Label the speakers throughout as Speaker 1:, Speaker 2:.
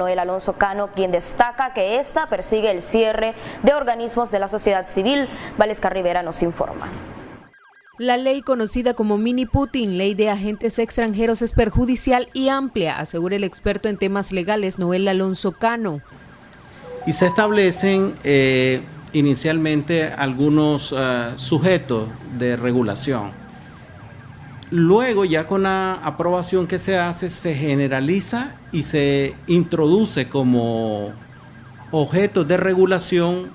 Speaker 1: Noel Alonso Cano, quien destaca que esta persigue el cierre de organismos de la sociedad civil. Valesca Rivera nos informa.
Speaker 2: La ley conocida como Mini Putin, ley de agentes extranjeros, es perjudicial y amplia, asegura el experto en temas legales Noel Alonso Cano.
Speaker 3: Y se establecen inicialmente algunos sujetos de regulación. Luego, ya con la aprobación que se hace, se generaliza y se introduce como objetos de regulación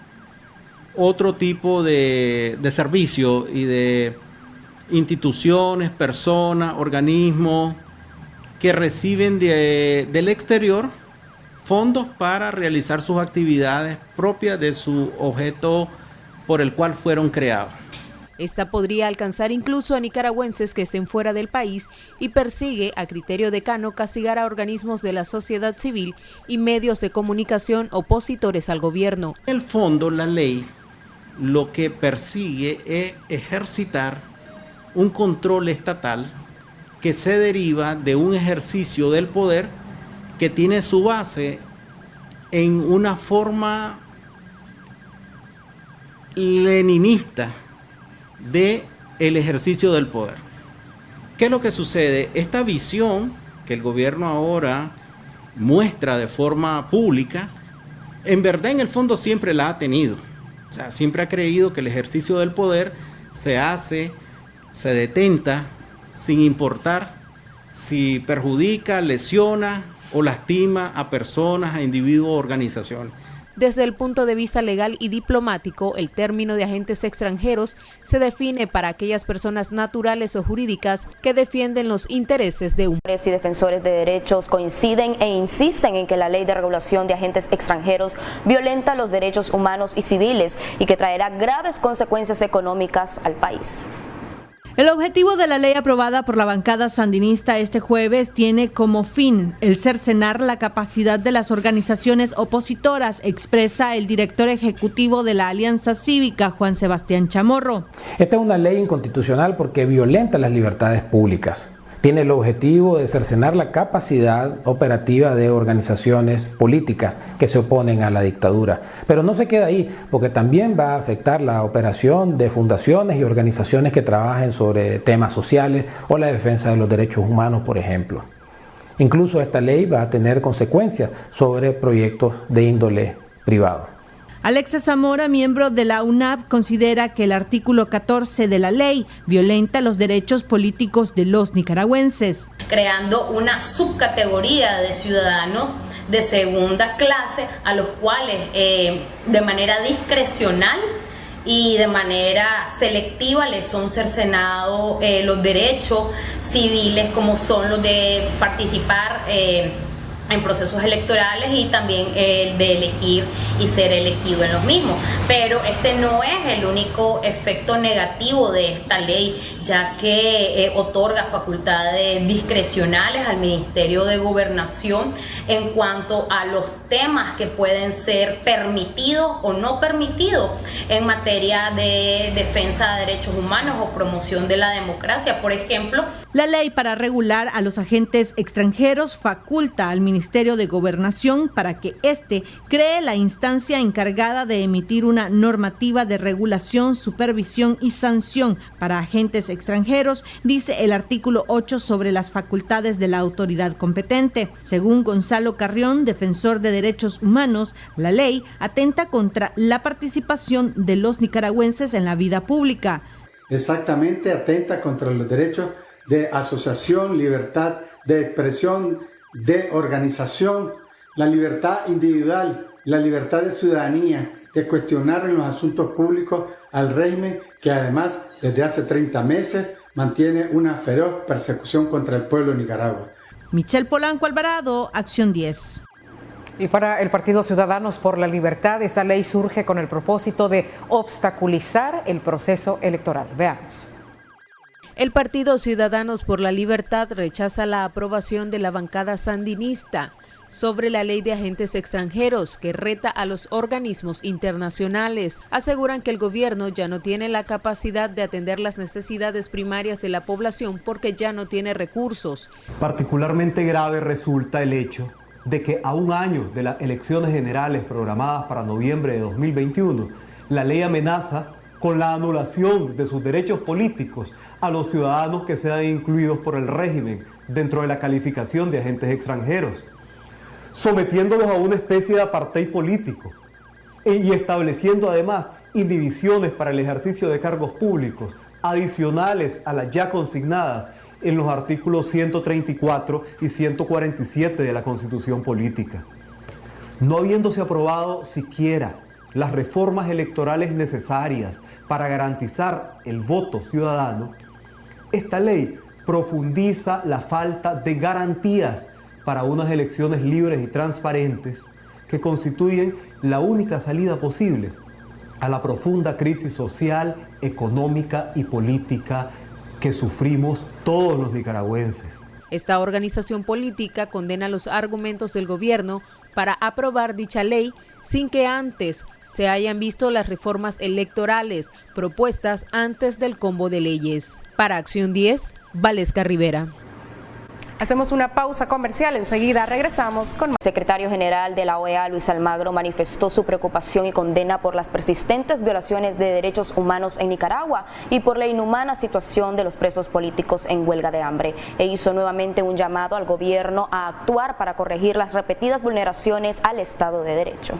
Speaker 3: otro tipo de servicio y de instituciones, personas, organismos que reciben del exterior fondos para realizar sus actividades propias de su objeto por el cual fueron creados.
Speaker 2: Esta podría alcanzar incluso a nicaragüenses que estén fuera del país y persigue, a criterio de Cano, castigar a organismos de la sociedad civil y medios de comunicación opositores al gobierno.
Speaker 3: En el fondo, la ley lo que persigue es ejercitar un control estatal que se deriva de un ejercicio del poder que tiene su base en una forma leninista del ejercicio del poder. ¿Qué es lo que sucede? Esta visión que el gobierno ahora muestra de forma pública, en verdad en el fondo siempre la ha tenido. O sea, siempre ha creído que el ejercicio del poder se hace, se detenta, sin importar si perjudica, lesiona o lastima a personas, a individuos o organizaciones.
Speaker 2: Desde el punto de vista legal y diplomático, el término de agentes extranjeros se define para aquellas personas naturales o jurídicas que defienden los intereses de un país.
Speaker 1: Y defensores de derechos coinciden e insisten en que la ley de regulación de agentes extranjeros violenta los derechos humanos y civiles y que traerá graves consecuencias económicas al país.
Speaker 4: El objetivo de la ley aprobada por la bancada sandinista este jueves tiene como fin el cercenar la capacidad de las organizaciones opositoras, expresa el director ejecutivo de la Alianza Cívica, Juan Sebastián Chamorro.
Speaker 5: Esta es una ley inconstitucional porque violenta las libertades públicas. Tiene el objetivo de cercenar la capacidad operativa de organizaciones políticas que se oponen a la dictadura. Pero no se queda ahí, porque también va a afectar la operación de fundaciones y organizaciones que trabajen sobre temas sociales o la defensa de los derechos humanos, por ejemplo. Incluso esta ley va a tener consecuencias sobre proyectos de índole privado.
Speaker 4: Alexa Zamora, miembro de la UNAP, considera que el artículo 14 de la ley violenta los derechos políticos de los nicaragüenses,
Speaker 6: creando una subcategoría de ciudadanos de segunda clase a los cuales de manera discrecional y de manera selectiva les son cercenados los derechos civiles, como son los de participar en procesos electorales y también el de elegir y ser elegido en los mismos. Pero este no es el único efecto negativo de esta ley, ya que otorga facultades discrecionales al Ministerio de Gobernación en cuanto a los temas que pueden ser permitidos o no permitidos en materia de defensa de derechos humanos o promoción de la democracia, por ejemplo.
Speaker 4: La ley para regular a los agentes extranjeros faculta al Ministerio de Gobernación para que éste cree la instancia encargada de emitir una normativa de regulación, supervisión y sanción para agentes extranjeros, dice el artículo 8 sobre las facultades de la autoridad competente. Según Gonzalo Carrión, defensor de derechos humanos, la ley atenta contra la participación de los nicaragüenses en la vida pública.
Speaker 7: Exactamente, atenta contra los derechos de asociación, libertad de expresión, de organización, la libertad individual, la libertad de ciudadanía, de cuestionar en los asuntos públicos al régimen que además desde hace 30 meses mantiene una feroz persecución contra el pueblo de Nicaragua.
Speaker 4: Michelle Polanco Alvarado, Acción 10.
Speaker 8: Y para el Partido Ciudadanos por la Libertad, esta ley surge con el propósito de obstaculizar el proceso electoral. Veamos.
Speaker 2: El Partido Ciudadanos por la Libertad rechaza la aprobación de la bancada sandinista sobre la ley de agentes extranjeros que reta a los organismos internacionales. Aseguran que el gobierno ya no tiene la capacidad de atender las necesidades primarias de la población porque ya no tiene recursos.
Speaker 9: Particularmente grave resulta el hecho de que a un año de las elecciones generales programadas para noviembre de 2021, la ley amenaza con la anulación de sus derechos políticos a los ciudadanos que sean incluidos por el régimen dentro de la calificación de agentes extranjeros, sometiéndolos a una especie de apartheid político y estableciendo además inhibiciones para el ejercicio de cargos públicos adicionales a las ya consignadas en los artículos 134 y 147 de la Constitución Política. No habiéndose aprobado siquiera las reformas electorales necesarias para garantizar el voto ciudadano, esta ley profundiza la falta de garantías para unas elecciones libres y transparentes que constituyen la única salida posible a la profunda crisis social, económica y política que sufrimos todos los nicaragüenses.
Speaker 2: Esta organización política condena los argumentos del gobierno para aprobar dicha ley sin que antes se hayan visto las reformas electorales propuestas antes del combo de leyes. Para Acción 10, Valesca Rivera.
Speaker 10: Hacemos una pausa comercial, enseguida regresamos con más.
Speaker 1: El secretario general de la OEA, Luis Almagro, manifestó su preocupación y condena por las persistentes violaciones de derechos humanos en Nicaragua y por la inhumana situación de los presos políticos en huelga de hambre, e hizo nuevamente un llamado al gobierno a actuar para corregir las repetidas vulneraciones al Estado de Derecho.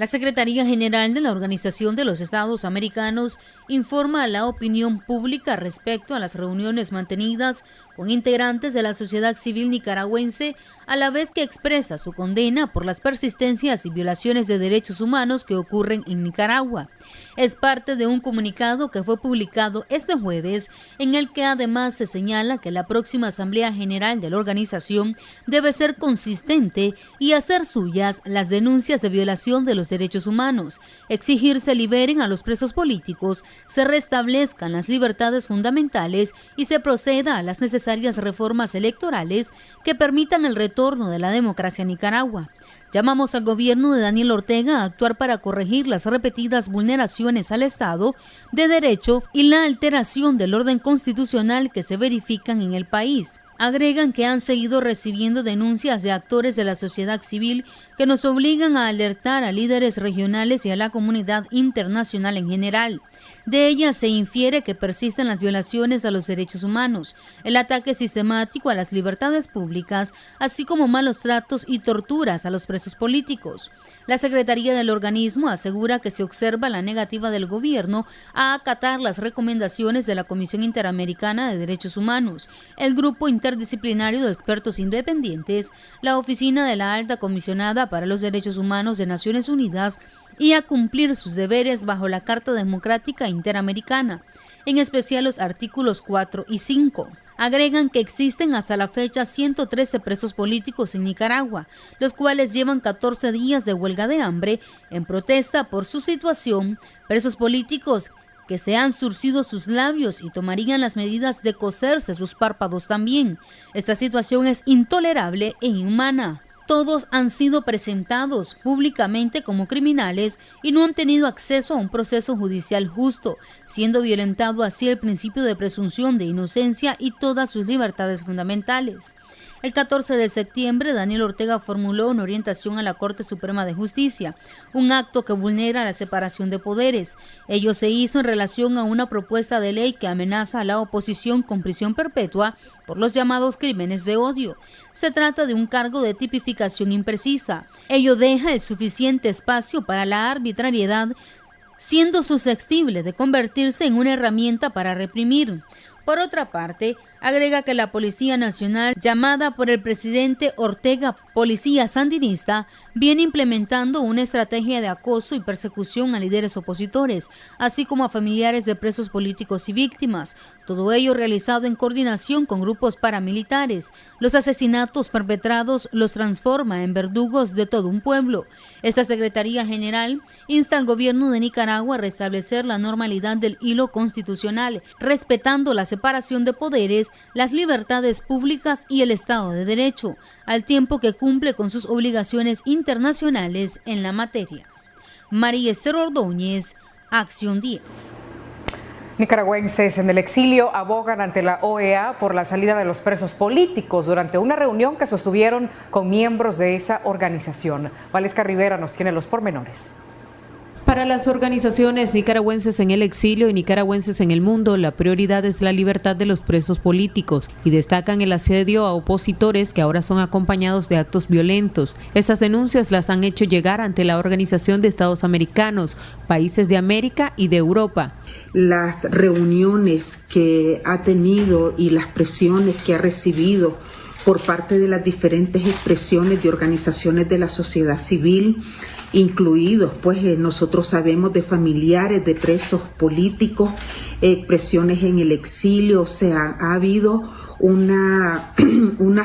Speaker 11: La Secretaría General de la Organización de los Estados Americanos informa a la opinión pública respecto a las reuniones mantenidas con integrantes de la sociedad civil nicaragüense, a la vez que expresa su condena por las persistencias y violaciones de derechos humanos que ocurren en Nicaragua. Es parte de un comunicado que fue publicado este jueves, en el que además se señala que la próxima Asamblea General de la organización debe ser consistente y hacer suyas las denuncias de violación de los derechos humanos, exigir se liberen a los presos políticos, se restablezcan las libertades fundamentales y se proceda a las necesarias reformas electorales que permitan el retorno de la democracia a Nicaragua. Llamamos al gobierno de Daniel Ortega a actuar para corregir las repetidas vulneraciones al Estado de Derecho y la alteración del orden constitucional que se verifican en el país. Agregan que han seguido recibiendo denuncias de actores de la sociedad civil que nos obligan a alertar a líderes regionales y a la comunidad internacional en general. De ellas se infiere que persisten las violaciones a los derechos humanos, el ataque sistemático a las libertades públicas, así como malos tratos y torturas a los presos políticos. La Secretaría del organismo asegura que se observa la negativa del gobierno a acatar las recomendaciones de la Comisión Interamericana de Derechos Humanos, el Grupo Interdisciplinario de Expertos Independientes, la Oficina de la Alta Comisionada para los Derechos Humanos de Naciones Unidas y a cumplir sus deberes bajo la Carta Democrática Interamericana, en especial los artículos 4 y 5. Agregan que existen hasta la fecha 113 presos políticos en Nicaragua, los cuales llevan 14 días de huelga de hambre en protesta por su situación, presos políticos que se han surcido sus labios y tomarían las medidas de coserse sus párpados también. Esta situación es intolerable e inhumana. Todos han sido presentados públicamente como criminales y no han tenido acceso a un proceso judicial justo, siendo violentado así el principio de presunción de inocencia y todas sus libertades fundamentales. El 14 de septiembre, Daniel Ortega formuló una orientación a la Corte Suprema de Justicia, un acto que vulnera la separación de poderes. Ello se hizo en relación a una propuesta de ley que amenaza a la oposición con prisión perpetua por los llamados crímenes de odio. Se trata de un cargo de tipificación imprecisa. Ello deja el suficiente espacio para la arbitrariedad, siendo susceptible de convertirse en una herramienta para reprimir. Por otra parte, agrega que la Policía Nacional, llamada por el presidente Ortega Policía Sandinista, viene implementando una estrategia de acoso y persecución a líderes opositores, así como a familiares de presos políticos y víctimas. Todo ello realizado en coordinación con grupos paramilitares. Los asesinatos perpetrados los transforma en verdugos de todo un pueblo. Esta Secretaría General insta al gobierno de Nicaragua a restablecer la normalidad del hilo constitucional, respetando la separación de poderes, las libertades públicas y el Estado de Derecho, al tiempo que cumple con sus obligaciones internacionales en la materia. María Esther Ordóñez, Acción 10.
Speaker 8: Nicaragüenses en el exilio abogan ante la OEA por la salida de los presos políticos durante una reunión que sostuvieron con miembros de esa organización. Valesca Rivera nos tiene los pormenores.
Speaker 2: Para las organizaciones nicaragüenses en el exilio y nicaragüenses en el mundo, la prioridad es la libertad de los presos políticos y destacan el asedio a opositores que ahora son acompañados de actos violentos. Estas denuncias las han hecho llegar ante la Organización de Estados Americanos, países de América y de Europa.
Speaker 12: Las reuniones que ha tenido y las presiones que ha recibido por parte de las diferentes expresiones de organizaciones de la sociedad civil, incluidos, pues nosotros sabemos de familiares de presos políticos, expresiones en el exilio, o sea, ha habido una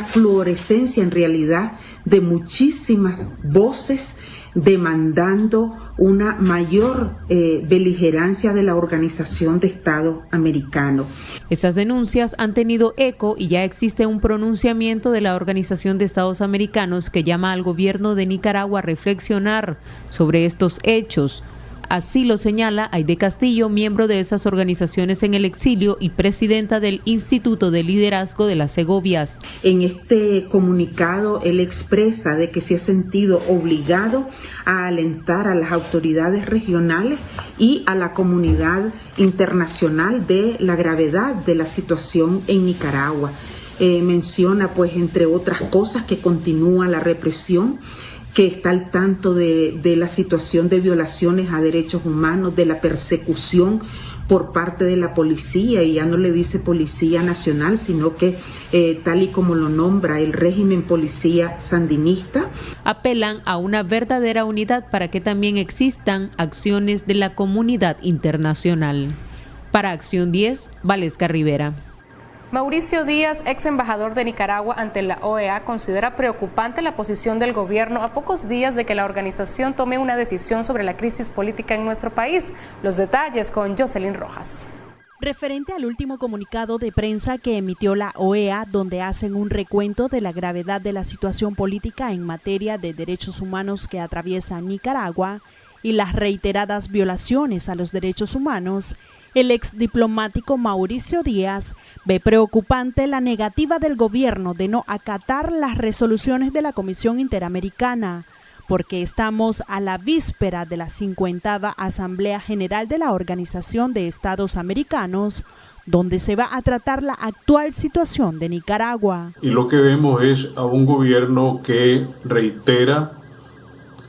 Speaker 12: fluorescencia en realidad de muchísimas voces demandando una mayor beligerancia de la Organización de Estados Americanos.
Speaker 2: Estas denuncias han tenido eco y ya existe un pronunciamiento de la Organización de Estados Americanos que llama al gobierno de Nicaragua a reflexionar sobre estos hechos. Así lo señala Aide Castillo, miembro de esas organizaciones en el exilio y presidenta del Instituto de Liderazgo de las Segovias.
Speaker 12: En este comunicado, él expresa de que se ha sentido obligado a alentar a las autoridades regionales y a la comunidad internacional de la gravedad de la situación en Nicaragua. Menciona, pues, entre otras cosas, que continúa la represión, que está al tanto de la situación de violaciones a derechos humanos, de la persecución por parte de la policía, y ya no le dice Policía Nacional, sino que tal y como lo nombra el régimen policía sandinista.
Speaker 2: Apelan a una verdadera unidad para que también existan acciones de la comunidad internacional. Para Acción 10, Valesca Rivera.
Speaker 10: Mauricio Díaz, ex embajador de Nicaragua ante la OEA, considera preocupante la posición del gobierno a pocos días de que la organización tome una decisión sobre la crisis política en nuestro país. Los detalles con Jocelyn Rojas.
Speaker 13: Referente al último comunicado de prensa que emitió la OEA, donde hacen un recuento de la gravedad de la situación política en materia de derechos humanos que atraviesa Nicaragua y las reiteradas violaciones a los derechos humanos, el ex diplomático Mauricio Díaz ve preocupante la negativa del gobierno de no acatar las resoluciones de la Comisión Interamericana, porque estamos a la víspera de la 50ª Asamblea General de la Organización de Estados Americanos, donde se va a tratar la actual situación de Nicaragua.
Speaker 14: Y lo que vemos es a un gobierno que reitera,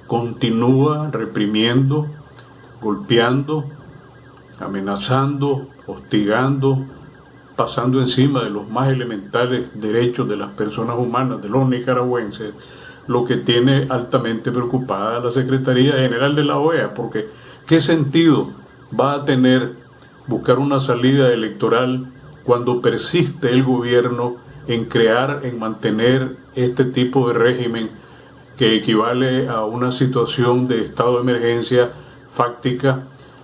Speaker 14: continúa reprimiendo, golpeando, amenazando, hostigando, pasando encima de los más elementales derechos de las personas humanas, de los nicaragüenses, lo que tiene altamente preocupada a la Secretaría General de la OEA, porque ¿qué sentido va a tener buscar una salida electoral cuando persiste el gobierno en crear, en mantener este tipo de régimen que equivale a una situación de estado de emergencia fáctica,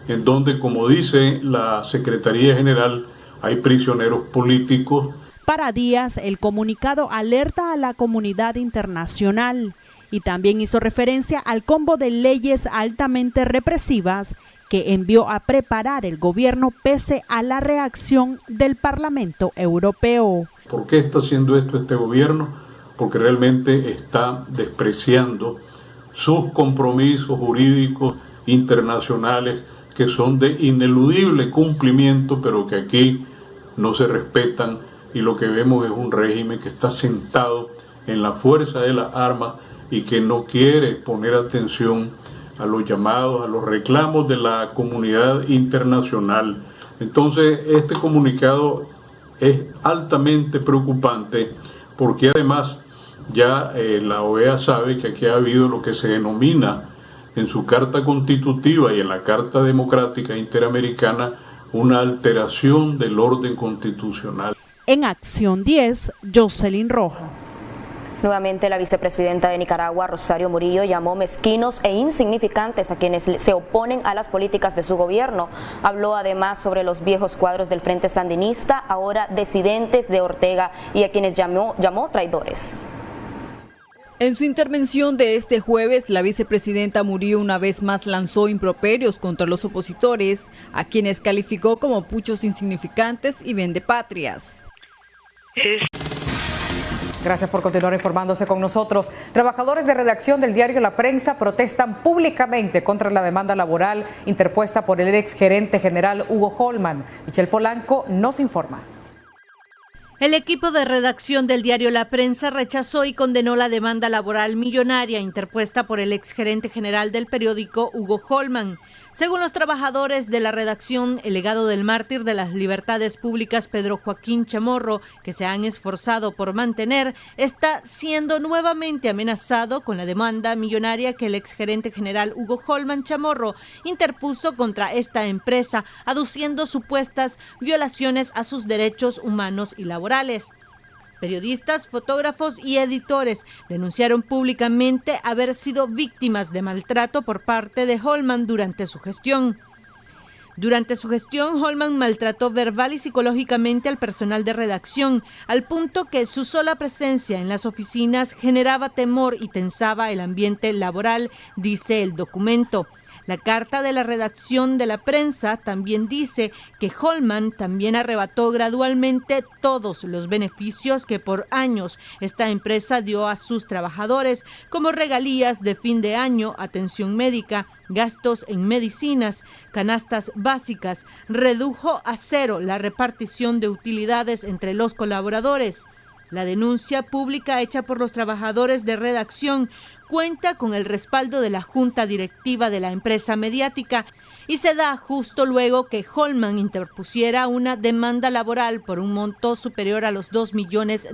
Speaker 14: en donde, como dice la Secretaría General, hay prisioneros políticos?
Speaker 13: Para Díaz, el comunicado alerta a la comunidad internacional y también hizo referencia al combo de leyes altamente represivas que envió a preparar el gobierno pese a la reacción del Parlamento Europeo.
Speaker 14: ¿Por qué está haciendo esto este gobierno? Porque realmente está despreciando sus compromisos jurídicos internacionales que son de ineludible cumplimiento, pero que aquí no se respetan, y lo que vemos es un régimen que está sentado en la fuerza de las armas y que no quiere poner atención a los llamados, a los reclamos de la comunidad internacional. Entonces, este comunicado es altamente preocupante, porque además ya la OEA sabe que aquí ha habido lo que se denomina en su Carta Constitutiva y en la Carta Democrática Interamericana una alteración del orden constitucional.
Speaker 13: En Acción 10, Jocelyn Rojas.
Speaker 1: Nuevamente, la vicepresidenta de Nicaragua, Rosario Murillo, llamó mezquinos e insignificantes a quienes se oponen a las políticas de su gobierno. Habló además sobre los viejos cuadros del Frente Sandinista, ahora disidentes de Ortega, y a quienes llamó traidores.
Speaker 15: En su intervención de este jueves, la vicepresidenta Murillo una vez más lanzó improperios contra los opositores, a quienes calificó como puchos insignificantes y vendepatrias.
Speaker 8: Gracias por continuar informándose con nosotros. Trabajadores de redacción del diario La Prensa protestan públicamente contra la demanda laboral interpuesta por el ex gerente general Hugo Holman. Michelle Polanco nos informa.
Speaker 16: El equipo de redacción del diario La Prensa rechazó y condenó la demanda laboral millonaria interpuesta por el exgerente general del periódico Hugo Holman. Según los trabajadores de la redacción, el legado del mártir de las libertades públicas Pedro Joaquín Chamorro, que se han esforzado por mantener, está siendo nuevamente amenazado con la demanda millonaria que el exgerente general Hugo Holman Chamorro interpuso contra esta empresa, aduciendo supuestas violaciones a sus derechos humanos y laborales. Periodistas, fotógrafos y editores denunciaron públicamente haber sido víctimas de maltrato por parte de Holman durante su gestión. Durante su gestión, Holman maltrató verbal y psicológicamente al personal de redacción, al punto que su sola presencia en las oficinas generaba temor y tensaba el ambiente laboral, dice el documento. La carta de la redacción de La Prensa también dice que Holman también arrebató gradualmente todos los beneficios que por años esta empresa dio a sus trabajadores, como regalías de fin de año, atención médica, gastos en medicinas, canastas básicas, redujo a cero la repartición de utilidades entre los colaboradores. La denuncia pública hecha por los trabajadores de redacción cuenta con el respaldo de la junta directiva de la empresa mediática y se da justo luego que Holman interpusiera una demanda laboral por un monto superior a los $2 millones.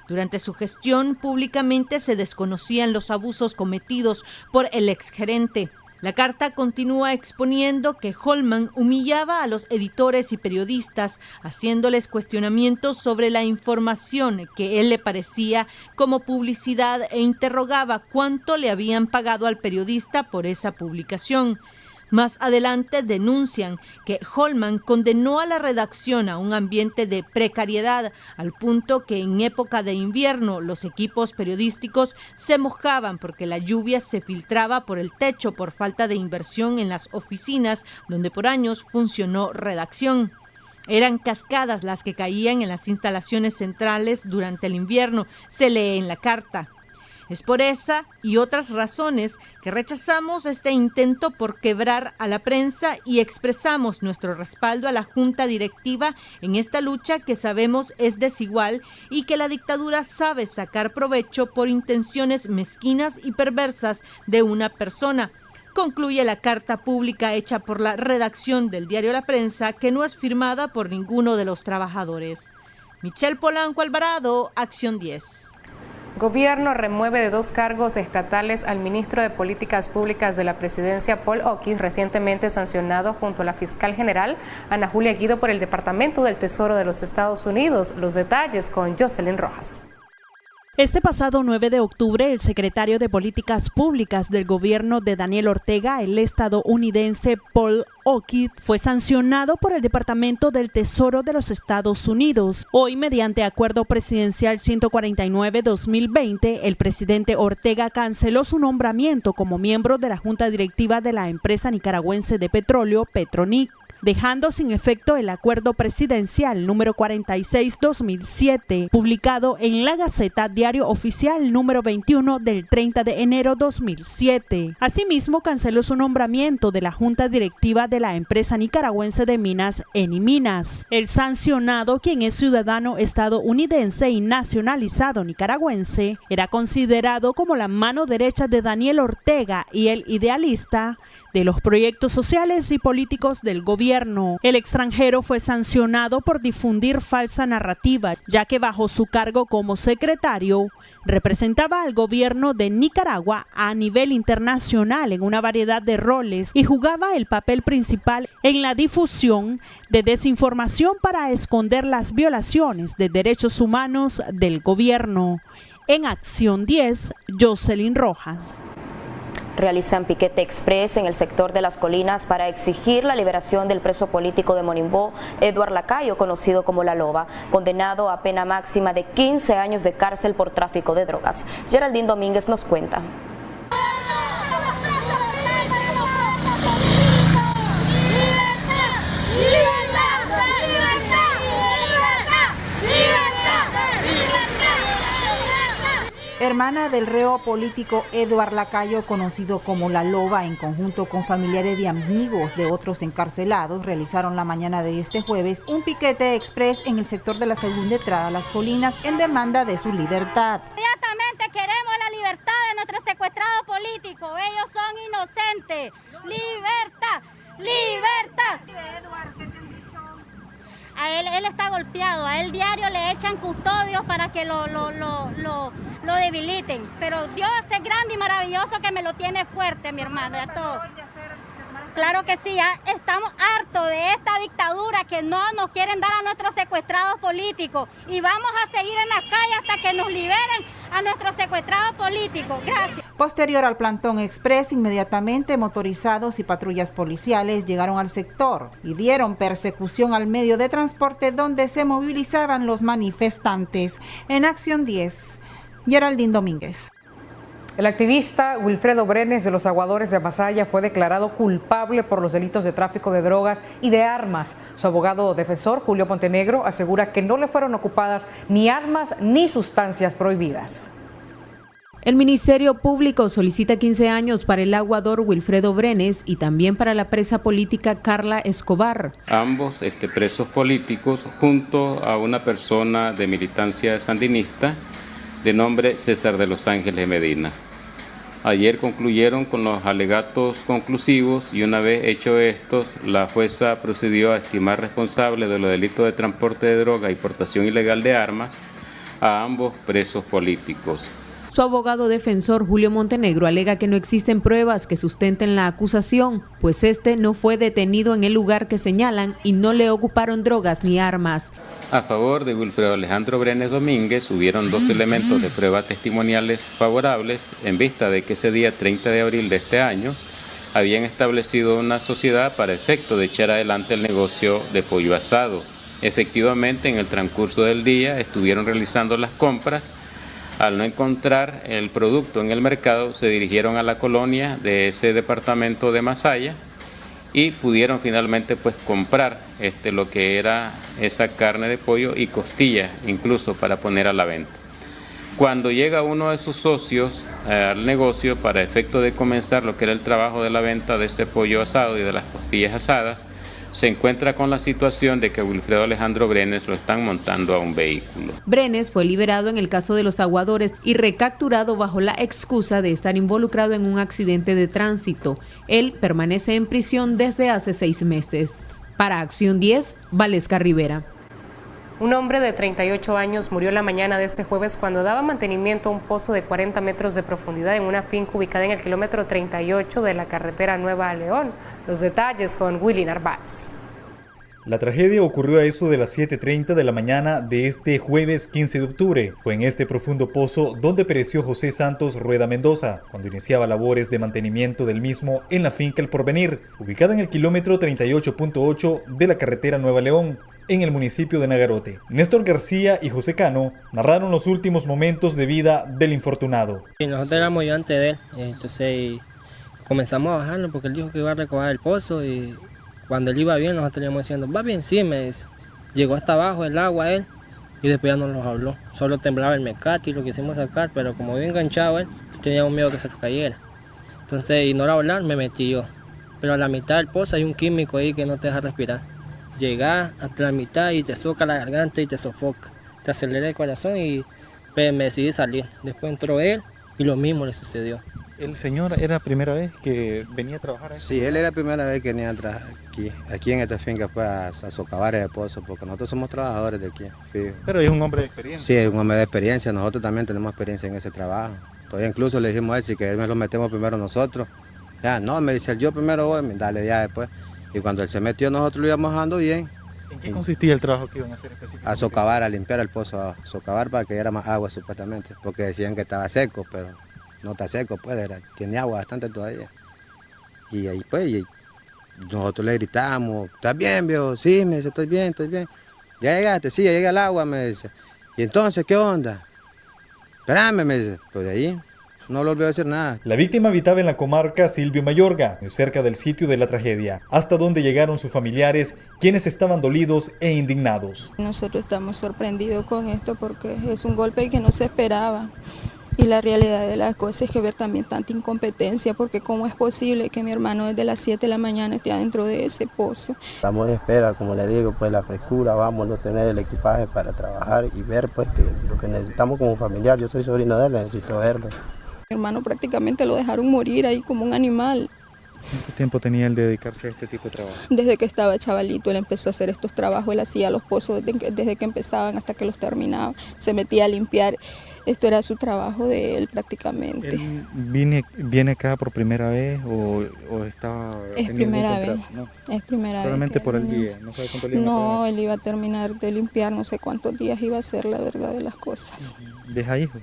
Speaker 16: Durante su gestión, públicamente se desconocían los abusos cometidos por el exgerente. La carta continúa exponiendo que Holman humillaba a los editores y periodistas, haciéndoles cuestionamientos sobre la información que él le parecía como publicidad e interrogaba cuánto le habían pagado al periodista por esa publicación. Más adelante denuncian que Holman condenó a la redacción a un ambiente de precariedad, al punto que en época de invierno los equipos periodísticos se mojaban porque la lluvia se filtraba por el techo por falta de inversión en las oficinas donde por años funcionó redacción. Eran cascadas las que caían en las instalaciones centrales durante el invierno, se lee en la carta. Es por esa y otras razones que rechazamos este intento por quebrar a la prensa y expresamos nuestro respaldo a la junta directiva en esta lucha que sabemos es desigual y que la dictadura sabe sacar provecho por intenciones mezquinas y perversas de una persona. Concluye la carta pública hecha por la redacción del diario La Prensa, que no es firmada por ninguno de los trabajadores. Michelle Polanco Alvarado, Acción 10.
Speaker 10: Gobierno remueve de 2 cargos estatales al ministro de Políticas Públicas de la Presidencia, Paul Oquis, recientemente sancionado junto a la fiscal general Ana Julia Guido por el Departamento del Tesoro de los Estados Unidos. Los detalles con Jocelyn Rojas.
Speaker 13: Este pasado 9 de octubre, el secretario de Políticas Públicas del gobierno de Daniel Ortega, el estadounidense Paul Oquis, fue sancionado por el Departamento del Tesoro de los Estados Unidos. Hoy, mediante Acuerdo Presidencial 149-2020, el presidente Ortega canceló su nombramiento como miembro de la Junta Directiva de la empresa nicaragüense de petróleo Petronic, dejando sin efecto el acuerdo presidencial número 46-2007, publicado en la Gaceta Diario Oficial número 21 del 30 de enero 2007. Asimismo, canceló su nombramiento de la Junta Directiva de la empresa nicaragüense de minas Eniminas. El sancionado, quien es ciudadano estadounidense y nacionalizado nicaragüense, era considerado como la mano derecha de Daniel Ortega y el idealista de los proyectos sociales y políticos del gobierno. El extranjero fue sancionado por difundir falsa narrativa, ya que bajo su cargo como secretario, representaba al gobierno de Nicaragua a nivel internacional en una variedad de roles y jugaba el papel principal en la difusión de desinformación para esconder las violaciones de derechos humanos del gobierno. En Acción 10, Jocelyn Rojas.
Speaker 1: realizan piquete express en el sector de Las Colinas para exigir la liberación del preso político de Monimbó, Eduard Lacayo, conocido como La Loba, condenado a pena máxima de 15 años de cárcel por tráfico de drogas. Geraldine Domínguez nos cuenta.
Speaker 17: Hermana del reo político Eduard Lacayo, conocido como La Loba, en conjunto con familiares y amigos de otros encarcelados, realizaron la mañana de este jueves un piquete express en el sector de la segunda entrada a Las Colinas en demanda de su libertad.
Speaker 18: Inmediatamente queremos la libertad de nuestros secuestrados políticos. Ellos son inocentes. ¡Libertad! ¡Libertad! A él está golpeado, a él diario le echan custodios para que lo debiliten, pero Dios es grande y maravilloso que me lo tiene fuerte, mi hermano, a todo. Claro que sí, ya estamos hartos de esta dictadura que no nos quieren dar a nuestros secuestrados políticos y vamos a seguir en la calle hasta que nos liberen a nuestros secuestrados políticos. Gracias.
Speaker 17: Posterior al plantón express, inmediatamente motorizados y patrullas policiales llegaron al sector y dieron persecución al medio de transporte donde se movilizaban los manifestantes. En Acción 10, Geraldine Domínguez.
Speaker 8: El activista Wilfredo Brenes de los Aguadores de Masaya fue declarado culpable por los delitos de tráfico de drogas y de armas. Su abogado defensor, Julio Montenegro, asegura que no le fueron ocupadas ni armas ni sustancias prohibidas.
Speaker 2: El Ministerio Público solicita 15 años para el aguador Wilfredo Brenes y también para la presa política Carla Escobar.
Speaker 19: Ambos presos políticos junto a una persona de militancia sandinista de nombre César de los Ángeles Medina. Ayer concluyeron con los alegatos conclusivos y una vez hecho estos, la jueza procedió a estimar responsable de los delitos de transporte de droga y portación ilegal de armas a ambos presos políticos.
Speaker 2: Su abogado defensor, Julio Montenegro, alega que no existen pruebas que sustenten la acusación, pues no fue detenido en el lugar que señalan y no le ocuparon drogas ni armas.
Speaker 19: A favor de Wilfredo Alejandro Brenes Domínguez hubieron 2 elementos de prueba testimoniales favorables en vista de que ese día 30 de abril de este año habían establecido una sociedad para efecto de echar adelante el negocio de pollo asado. Efectivamente, en el transcurso del día estuvieron realizando las compras. Al no encontrar el producto en el mercado, se dirigieron a la colonia de ese departamento de Masaya y pudieron finalmente comprar lo que era esa carne de pollo y costilla, incluso para poner a la venta. Cuando llega uno de sus socios al negocio para efecto de comenzar lo que era el trabajo de la venta de ese pollo asado y de las costillas asadas, se encuentra con la situación de que Wilfredo Alejandro Brenes lo están montando a un vehículo.
Speaker 2: Brenes fue liberado en el caso de los aguadores y recapturado bajo la excusa de estar involucrado en un accidente de tránsito. Él permanece en prisión desde hace 6 meses. Para Acción 10, Valesca Rivera.
Speaker 10: Un hombre de 38 años murió la mañana de este jueves cuando daba mantenimiento a un pozo de 40 metros de profundidad en una finca ubicada en el kilómetro 38 de la carretera Nueva a León. Los detalles con Willy Narváez.
Speaker 20: La tragedia ocurrió a eso de las 7:30 de la mañana de este jueves 15 de octubre. Fue en este profundo pozo donde pereció José Santos Rueda Mendoza, cuando iniciaba labores de mantenimiento del mismo en la finca El Porvenir, ubicada en el kilómetro 38.8 de la carretera Nueva León, en el municipio de Nagarote. Néstor García y José Cano narraron los últimos momentos de vida del infortunado.
Speaker 21: Nosotros éramos yo antes de él, entonces comenzamos a bajarlo porque él dijo que iba a recoger el pozo y cuando él iba bien nosotros íbamos diciendo, va bien, sí, me dice. Llegó hasta abajo el agua él y después ya no nos habló. Solo temblaba el mecate y lo quisimos sacar, pero como había enganchado él, teníamos miedo que se cayera. Entonces, y no era hablar, me metí yo. Pero a la mitad del pozo hay un químico ahí que no te deja respirar. Llegás hasta la mitad y te soca la garganta y te sofoca. Te acelera el corazón y me decidí salir. Después entró él y lo mismo le sucedió.
Speaker 20: ¿El señor era la primera vez que venía a trabajar?
Speaker 22: Sí, él era la primera vez que venía a trabajar aquí en esta finca, pues a socavar el pozo, porque nosotros somos trabajadores de aquí. Fijo.
Speaker 20: Pero es un hombre de experiencia.
Speaker 22: Sí, es un hombre de experiencia, nosotros también tenemos experiencia en ese trabajo. Todavía incluso le dijimos a él, si que me lo metemos primero nosotros. Ya, no, me dice, yo primero voy, dale ya después. Y cuando él se metió, nosotros lo íbamos dejando bien.
Speaker 20: ¿En qué consistía el trabajo que iban a hacer específicamente?
Speaker 22: A socavar, a limpiar el pozo, a socavar para que diera más agua supuestamente, porque decían que estaba seco, pero no está seco, pues, tiene agua bastante todavía. Y ahí pues, nosotros le gritamos, ¿estás bien, viejo? Sí, me dice, estoy bien. ¿Ya llegaste? Sí, ya llega el agua, me dice. ¿Y entonces qué onda? Espérame, me dice. Pues de ahí no lo volvió a decir nada.
Speaker 20: La víctima habitaba en la comarca Silvio Mayorga, muy cerca del sitio de la tragedia, hasta donde llegaron sus familiares, quienes estaban dolidos e indignados.
Speaker 3: Nosotros estamos sorprendidos con esto porque es un golpe que no se esperaba. Y la realidad de las cosas es que ver también tanta incompetencia, porque cómo es posible que mi hermano desde las 7 de la mañana esté adentro de ese pozo.
Speaker 5: Estamos en espera, como le digo, pues la frescura, vamos a no tener el equipaje para trabajar y ver pues que lo que necesitamos como familiar, yo soy sobrino de él, necesito verlo.
Speaker 3: Mi hermano prácticamente lo dejaron morir ahí como un animal.
Speaker 20: ¿Cuánto tiempo tenía él de dedicarse a este tipo de trabajo?
Speaker 3: Desde que estaba chavalito él empezó a hacer estos trabajos, él hacía los pozos desde que empezaban hasta que los terminaba, se metía a limpiar. Esto era su trabajo de él prácticamente.
Speaker 20: ¿Él viene acá por primera vez o estaba
Speaker 3: es primera vez? No. Es primera
Speaker 20: solamente
Speaker 3: vez.
Speaker 20: Solamente por el día, ¿no sabe cuánto día?
Speaker 3: No, él iba a terminar de limpiar, no sé cuántos días iba a ser la verdad de las cosas.
Speaker 20: ¿Deja hijos?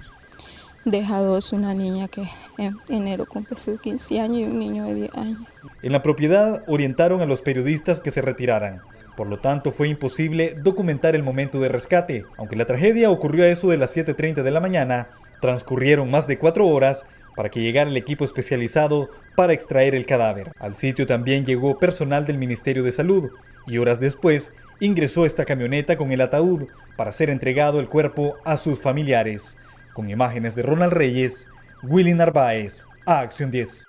Speaker 3: Deja 2, una niña que en enero cumple sus 15 años y un niño de 10 años.
Speaker 20: En la propiedad orientaron a los periodistas que se retiraran. Por lo tanto, fue imposible documentar el momento de rescate. Aunque la tragedia ocurrió a eso de las 7:30 de la mañana, transcurrieron más de 4 horas para que llegara el equipo especializado para extraer el cadáver. Al sitio también llegó personal del Ministerio de Salud y horas después ingresó esta camioneta con el ataúd para ser entregado el cuerpo a sus familiares. Con imágenes de Ronald Reyes, Willy Narváez, a Acción 10.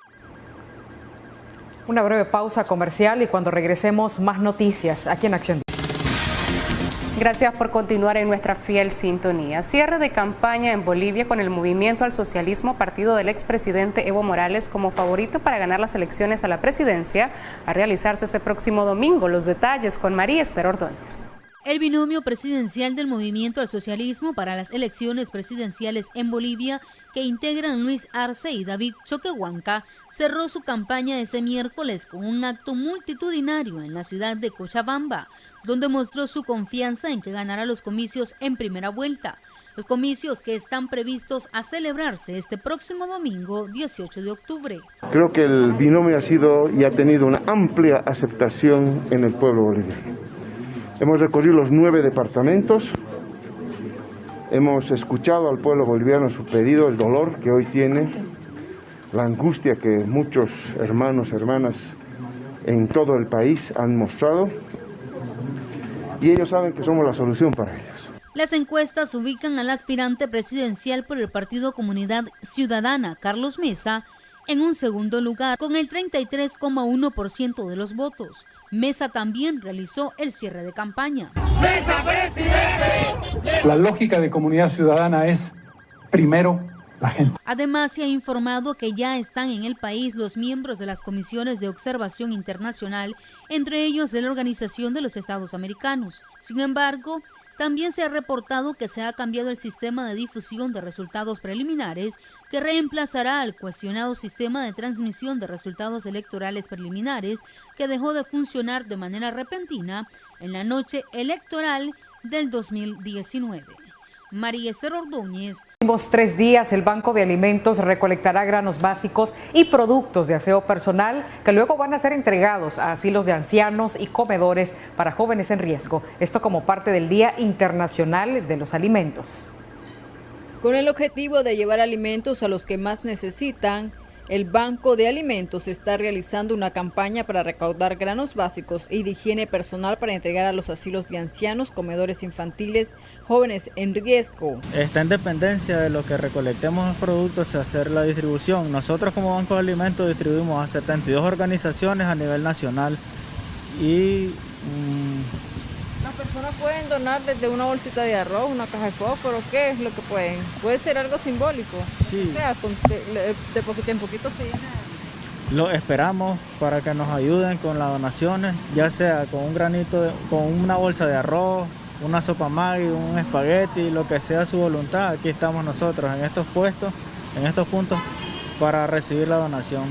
Speaker 8: Una breve pausa comercial y cuando regresemos más noticias aquí en Acción 10.
Speaker 10: Gracias por continuar en nuestra fiel sintonía. Cierre de campaña en Bolivia con el Movimiento al Socialismo, partido del expresidente Evo Morales como favorito para ganar las elecciones a la presidencia, a realizarse este próximo domingo. Los detalles con María Esther Ordóñez.
Speaker 11: El binomio presidencial del Movimiento al Socialismo para las elecciones presidenciales en Bolivia, que integran Luis Arce y David Choquehuanca, cerró su campaña este miércoles con un acto multitudinario en la ciudad de Cochabamba, donde mostró su confianza en que ganará los comicios en primera vuelta. Los comicios que están previstos a celebrarse este próximo domingo, 18 de octubre.
Speaker 23: Creo que el binomio ha sido y ha tenido una amplia aceptación en el pueblo boliviano. Hemos recorrido los 9 departamentos, hemos escuchado al pueblo boliviano su pedido, el dolor que hoy tiene, la angustia que muchos hermanos, hermanas en todo el país han mostrado, y ellos saben que somos la solución para ellos.
Speaker 11: Las encuestas ubican al aspirante presidencial por el Partido Comunidad Ciudadana, Carlos Mesa, en un segundo lugar con el 33,1% de los votos. Mesa también realizó el cierre de campaña.
Speaker 24: ¡Mesa, presidente! La lógica de Comunidad Ciudadana es, primero, la gente.
Speaker 11: Además, se ha informado que ya están en el país los miembros de las comisiones de observación internacional, entre ellos de la Organización de los Estados Americanos. Sin embargo, también se ha reportado que se ha cambiado el sistema de difusión de resultados preliminares, que reemplazará al cuestionado sistema de transmisión de resultados electorales preliminares, que dejó de funcionar de manera repentina en la noche electoral del 2019. María Esther Ordóñez.
Speaker 8: En los próximos 3 días, el Banco de Alimentos recolectará granos básicos y productos de aseo personal que luego van a ser entregados a asilos de ancianos y comedores para jóvenes en riesgo. Esto como parte del Día Internacional de los Alimentos.
Speaker 15: Con el objetivo de llevar alimentos a los que más necesitan, el Banco de Alimentos está realizando una campaña para recaudar granos básicos y de higiene personal para entregar a los asilos de ancianos, comedores infantiles, jóvenes en riesgo.
Speaker 25: Está en dependencia de lo que recolectemos los productos y hacer la distribución. Nosotros como Banco de Alimentos distribuimos a 72 organizaciones a nivel nacional y
Speaker 15: las personas pueden donar desde una bolsita de arroz, una caja de fósforo, ¿qué es lo que pueden? Puede ser algo simbólico.
Speaker 25: Sí.
Speaker 15: O sea, de poquito en poquito se llena.
Speaker 25: Lo esperamos para que nos ayuden con las donaciones, ya sea con un granito, con una bolsa de arroz, una sopa Maggi, un espagueti, lo que sea su voluntad. Aquí estamos nosotros en estos puestos, en estos puntos, para recibir la donación.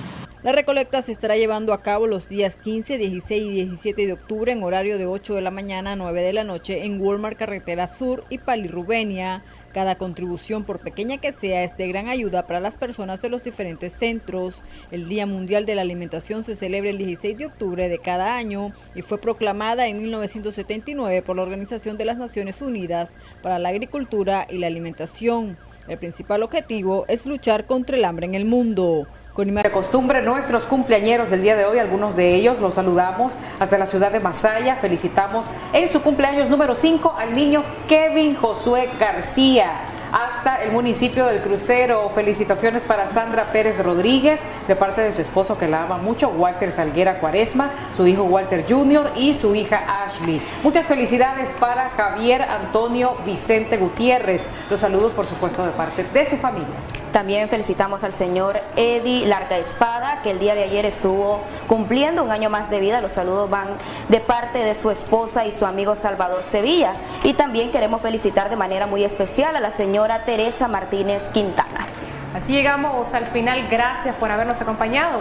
Speaker 15: La recolecta se estará llevando a cabo los días 15, 16 y 17 de octubre en horario de 8 de la mañana a 9 de la noche en Walmart Carretera Sur y Palirrubenia, Cada contribución, por pequeña que sea, es de gran ayuda para las personas de los diferentes centros. El Día Mundial de la Alimentación se celebra el 16 de octubre de cada año y fue proclamada en 1979 por la Organización de las Naciones Unidas para la Agricultura y la Alimentación. El principal objetivo es luchar contra el hambre en el mundo.
Speaker 8: De costumbre, nuestros cumpleañeros del día de hoy, algunos de ellos los saludamos hasta la ciudad de Masaya. Felicitamos en su cumpleaños número 5 al niño Kevin Josué García. Hasta el municipio del Crucero, felicitaciones para Sandra Pérez Rodríguez, de parte de su esposo que la ama mucho, Walter Salguera Cuaresma, su hijo Walter Jr. y su hija Ashley. Muchas felicidades para Javier Antonio Vicente Gutiérrez. Los saludos, por supuesto, de parte de su familia.
Speaker 1: También felicitamos al señor Eddie Larga Espada, que el día de ayer estuvo cumpliendo un año más de vida. Los saludos van de parte de su esposa y su amigo Salvador Sevilla. Y también queremos felicitar de manera muy especial a la señora Teresa Martínez Quintana.
Speaker 10: Así llegamos al final. Gracias por habernos acompañado.